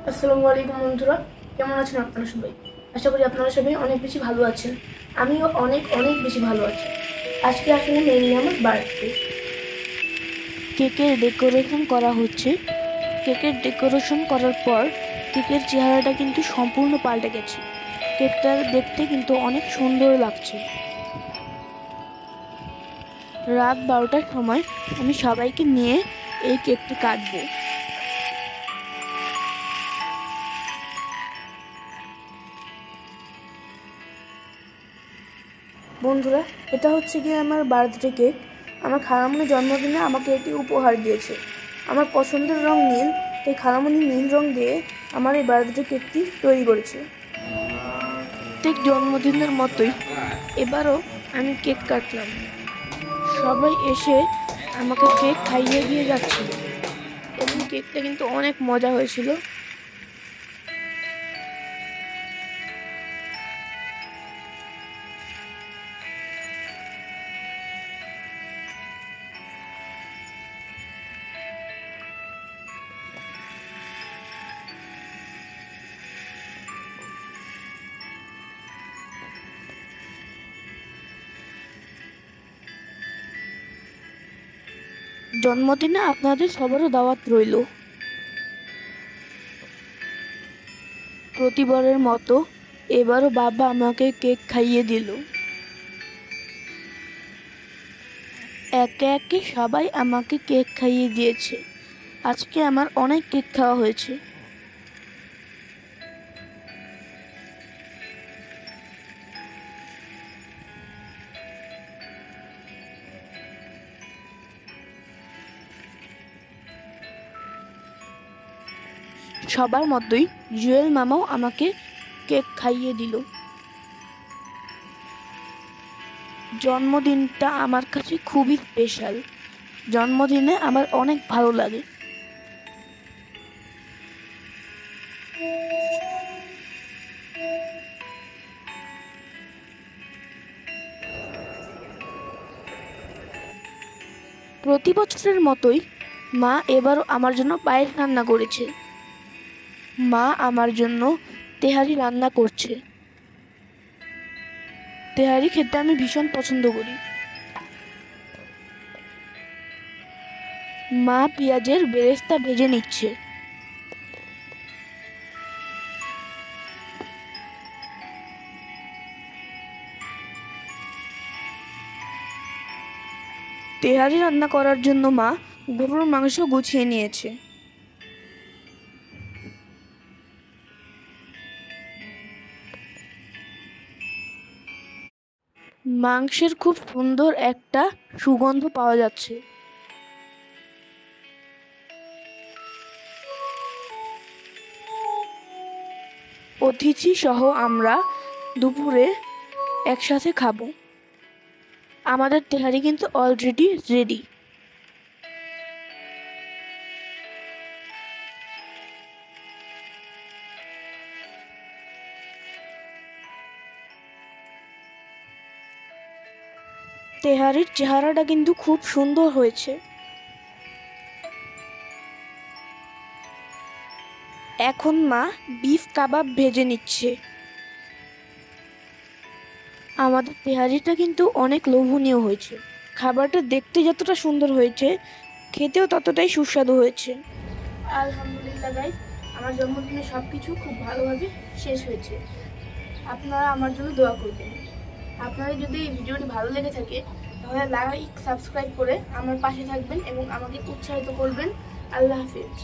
আসসালামু আলাইকুম বন্ধুরা, কেমন আছেন আপনারা সবাই? আশা করি আপনারা সবাই অনেক বেশি ভালো আছেন। আমিও অনেক অনেক বেশি ভালো আছি। আজকে আসলে মেনলি আমার বার্থডে। কেকের ডেকোরেশন করা হচ্ছে। কেকের ডেকোরেশন করার পর কেকের চেহারাটা কিন্তু সম্পূর্ণ পাল্টে গেছে। কেকটা দেখতে কিন্তু অনেক সুন্দর লাগছে। রাত 12টার সময় আমি সবাইকে নিয়ে এই কেকটি কাটবো। বন্ধুরা, এটা হচ্ছে গিয়ে আমার বার্থডে কেক। আমার খালামণি জন্মদিনে আমাকে এটি উপহার দিয়েছে। আমার পছন্দের রং নীল, তাই খালামণি নীল রং দিয়ে আমার এই বার্থডে কেকটি তৈরি করেছে। প্রত্যেক জন্মদিনের মতোই এবারও আমি কেক কাটলাম। সবাই এসে আমাকে কেক খাইয়ে দিয়ে যাচ্ছিল এবং কেকটা কিন্তু অনেক মজা হয়েছিল। জন্মদিনে আপনাদের সবারও দাওয়াত রইল। প্রতিবারের মতো এবারও বাবা আমাকে কেক খাইয়ে দিল। একে একে সবাই আমাকে কেক খাইয়ে দিয়েছে। আজকে আমার অনেক কেক খাওয়া হয়েছে। সবার মতোই জুয়েল মামাও আমাকে কেক খাইয়ে দিল। জন্মদিনটা আমার কাছে খুবই স্পেশাল। জন্মদিনে আমার অনেক ভালো লাগে। প্রতি বছরের মতোই মা এবারও আমার জন্য পায়েস রান্না করেছে। মা আমার জন্য তেহারি রান্না করছে। তেহারি খেতে আমি ভীষণ পছন্দ করি। মা পেঁয়াজের বেরেস্তা ভেজে নিচ্ছে। তেহারি রান্না করার জন্য মা গরুর মাংস গুছিয়ে নিয়েছে। মাংসের খুব সুন্দর একটা সুগন্ধ পাওয়া যাচ্ছে। অতিথি সহ আমরা দুপুরে একসাথে খাবো। আমাদের তেহারি কিন্তু অলরেডি রেডি। তেহারির চেহারাটা কিন্তু খুব সুন্দর হয়েছে। এখন মা বিফ কাবাব ভেজে নিচ্ছে। আমাদের তেহারিটা কিন্তু অনেক লোভনীয় হয়েছে। খাবারটা দেখতে যতটা সুন্দর হয়েছে, খেতেও ততটাই সুস্বাদু হয়েছে। আলহামদুলিল্লাহ গাইস, আমার জন্মদিনে সব কিছু খুব ভালোভাবে শেষ হয়েছে। আপনারা আমার জন্য দোয়া করবেন। আপনাদের যদি এই ভিডিওটি ভালো লেগে থাকে তাহলে লাইক, সাবস্ক্রাইব করে আমার পাশে থাকবেন এবং আমাকে উৎসাহিত করবেন। আল্লাহ হাফেজ।